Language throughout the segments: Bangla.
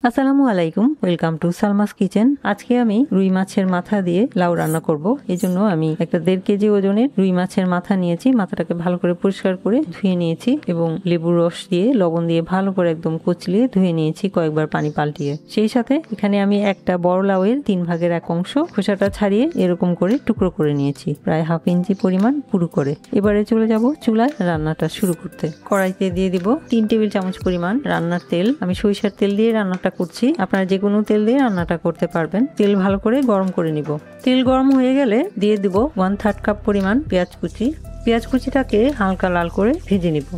আসসালামু আলাইকুম, ওয়েলকাম টু সালমাস কিচেন। আজকে আমি রুই মাছের মাথা দিয়ে লাউ রান্না করব। এই জন্য আমি একটা 1.5 কেজি ওজনের রুই মাছের মাথা নিয়েছি। মাথাটাকে ভালো করে পরিষ্কার করে ধুয়ে নিয়েছি এবং লেবুর রস দিয়ে লবণ দিয়ে ভালো করে একদম কচলিয়ে ধুয়ে নিয়েছি, কয়েকবার পানি পাল্টিয়ে। সেই সাথে এখানে আমি একটা বড় লাউয়ের 3 ভাগের 1 অংশ খোসাটা ছাড়িয়ে এরকম করে টুকরো করে নিয়েছি, প্রায় 1/2 ইঞ্চি পরিমাণ পুরু করে। এবারে চলে যাব চুলায় রান্নাটা শুরু করতে। কড়াইতে দিয়ে দিব 3 টেবিল চামচ পরিমাণ রান্নার তেল। আমি সরিষার তেল দিয়ে রান্নাটা করছি, আপনারা যে কোনো তেল দিয়ে রান্নাটা করতে পারবেন। তেল ভালো করে গরম করে নিব। তেল গরম হয়ে গেলে দিয়ে দিব 1/3 কাপ পরিমাণ পেঁয়াজ কুচি। পেঁয়াজ কুচিটাকে হালকা লাল করে ভেজে নিব।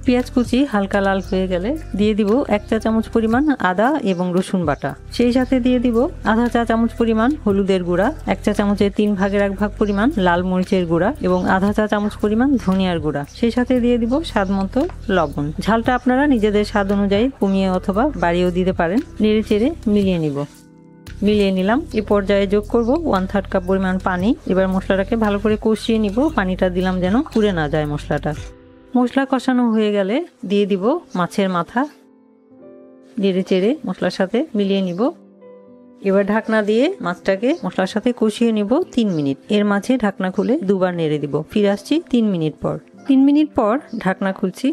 পেঁয়াজ কুচি হালকা লাল হয়ে গেলে দিয়ে দিব 1 চা চামচ পরিমাণ আদা এবং রসুন বাটা। সেই সাথে দিয়ে দিব আধা চা চামচ পরিমাণ হলুদের গুঁড়া, 1 চা চামচের 3 ভাগের 1 ভাগ পরিমাণ লাল মরিচের গুঁড়া এবং আধা চা চামচ পরিমাণ ধনিয়ার গুঁড়া। সেই সাথে দিয়ে দিব স্বাদ মতো লবণ। ঝালটা আপনারা নিজেদের স্বাদ অনুযায়ী কমিয়ে অথবা বাড়িয়েও দিতে পারেন। নেড়ে চেড়ে মিলিয়ে নিব। মিলিয়ে নিলাম। এই পর্যায়ে যোগ করব 1/3 কাপ পরিমাণ পানি। এবার মশলাটাকে ভালো করে কষিয়ে নিব। পানিটা দিলাম যেন পুড়ে না যায় মশলাটা। মশলা কষানো হয়ে গেলে দিয়ে দিব মাছের মাথা। নেড়ে চেড়ে মশলার সাথে মিলিয়ে নিব। এবার ঢাকনা দিয়ে মাছটাকে মশলার সাথে কষিয়ে নিব 3 মিনিট। এর মাঝে ঢাকনা খুলে দুবার নেড়ে দিব। ফিরে আসছি 3 মিনিট পর। 3 মিনিট পর ঢাকনা খুলছি।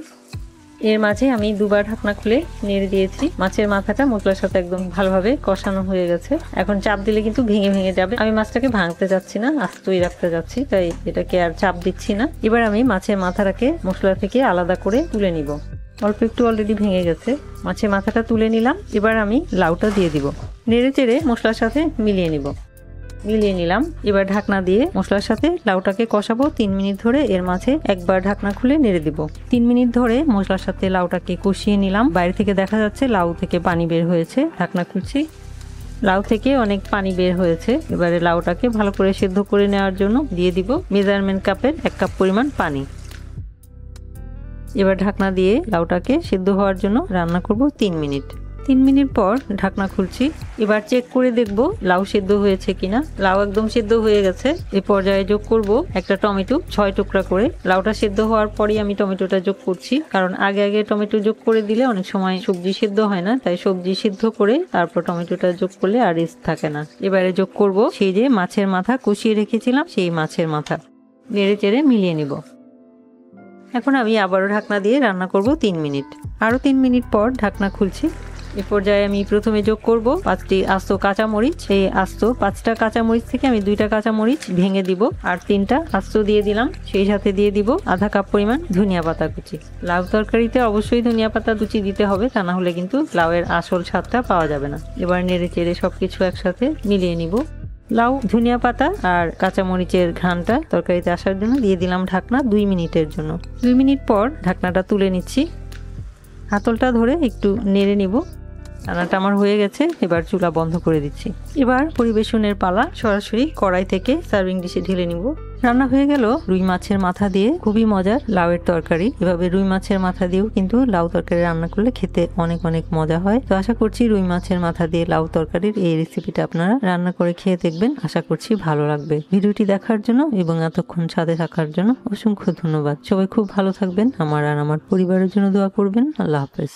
এর মাঝে আমি দুবার ঢাকনা খুলে নেড়ে দিয়েছি। মাছের মাথাটা মশলার সাথে একদম ভালোভাবে কষানো হয়ে গেছে। এখন চাপ দিলে কিন্তু ভেঙে ভেঙে যাবে। আমি মাছটাকে ভাঙতে যাচ্ছি না, আস্তই রাখতে যাচ্ছি, তাই এটাকে আর চাপ দিচ্ছি না। এবার আমি মাছের মাথাটাকে মশলা থেকে আলাদা করে তুলে নিব। অল্প একটু অলরেডি ভেঙে গেছে। মাছের মাথাটা তুলে নিলাম। এবার আমি লাউটা দিয়ে দিব। নেড়ে চেড়ে মশলার সাথে মিলিয়ে নিলাম। এবার ঢাকনা দিয়ে মশলার সাথে লাউটাকে কষাবো 3 মিনিট ধরে। এর মাঝে একবার ঢাকনা খুলে নেড়ে দিব। 3 মিনিট ধরে মশলার সাথে লাউটাকে কষিয়ে নিলাম। বাইরে থেকে দেখা যাচ্ছে লাউ থেকে পানি বের হয়েছে। ঢাকনা খুলছি। লাউ থেকে অনেক পানি বের হয়েছে। এবারে লাউটাকে ভালো করে সেদ্ধ করে নেওয়ার জন্য দিয়ে দিব মেজারমেন্ট কাপের 1 কাপ পরিমাণ পানি। এবার ঢাকনা দিয়ে লাউটাকে সেদ্ধ হওয়ার জন্য রান্না করব 3 মিনিট। 3 মিনিট পর ঢাকনা খুলছি। এবার চেক করে দেখব লাউ সেদ্ধ হয়েছে কিনা। লাউ একদম সেদ্ধ হয়ে গেছে। এই পর্যায়ে যোগ করব একটা টমেটো 6 টুকরা করে। লাউটা সেদ্ধ হওয়ার পরই আমি টমেটোটা যোগ করছি, কারণ আগে টমেটো যোগ করে দিলে অনেক সময় সবজি সেদ্ধ হয় না, তাই সবজি সিদ্ধ করে তারপর টমেটোটা যোগ করলে আর রিস্ক থাকে না। এবারে যোগ করব সেই যে মাছের মাথা কষিয়ে রেখেছিলাম, সেই মাছের মাথা। নেড়ে চেড়ে মিলিয়ে নিব। এখন আমি আবারও ঢাকনা দিয়ে রান্না করব 3 মিনিট। আরো 3 মিনিট পর ঢাকনা খুলছি। এ পর্যায়ে আমি প্রথমে যোগ করব 5টি আস্ত কাঁচামরিচ। এই আস্ত 5টা কাঁচামরিচ থেকে আমি 2টা কাঁচামরিচ ভেঙে দিব আর 3টা আস্ত দিয়ে দিলাম। সেই সাথে দিয়ে দিব আধা কাপ পরিমাণ ধনিয়া পাতা কুচি। লাউ তরকারিতে অবশ্যই ধনিয়া পাতা কুচি দিতে হবে, তা না হলে কিন্তু লাউয়ের আসল স্বাদটা পাওয়া যাবে না। এবার নেড়ে চেড়ে সবকিছু একসাথে মিলিয়ে নিব। লাউ, ধনিয়া পাতা আর কাঁচামরিচের ঘ্রাণটা তরকারিতে আসার জন্য দিয়ে দিলাম ঢাকনা 2 মিনিটের জন্য। 2 মিনিট পর ঢাকনাটা তুলে নিচ্ছি। হাতলটা ধরে একটু নেড়ে নিব। রান্নাটা আমার হয়ে গেছে। এবার চুলা বন্ধ করে দিচ্ছি। এবার পরিবেশনের পালা। সরাসরি কড়াই থেকে সার্ভিং ডিশে ঢেলে নিব। রান্না হয়ে গেল রুই মাছের মাথা দিয়ে খুবই মজার লাউয়ের তরকারি। এভাবে রুই মাছের মাথা দিয়েও কিন্তু লাউ তরকারি রান্না করলে খেতে অনেক অনেক মজা হয়। তো আশা করছি রুই মাছের মাথা দিয়ে লাউ তরকারির এই রেসিপিটা আপনারা রান্না করে খেয়ে দেখবেন। আশা করছি ভালো লাগবে। ভিডিওটি দেখার জন্য এবং এতক্ষণ সাথে থাকার জন্য অসংখ্য ধন্যবাদ। সবাই খুব ভালো থাকবেন। আমার আর আমার পরিবারের জন্য দোয়া করবেন। আল্লাহ হাফেজ।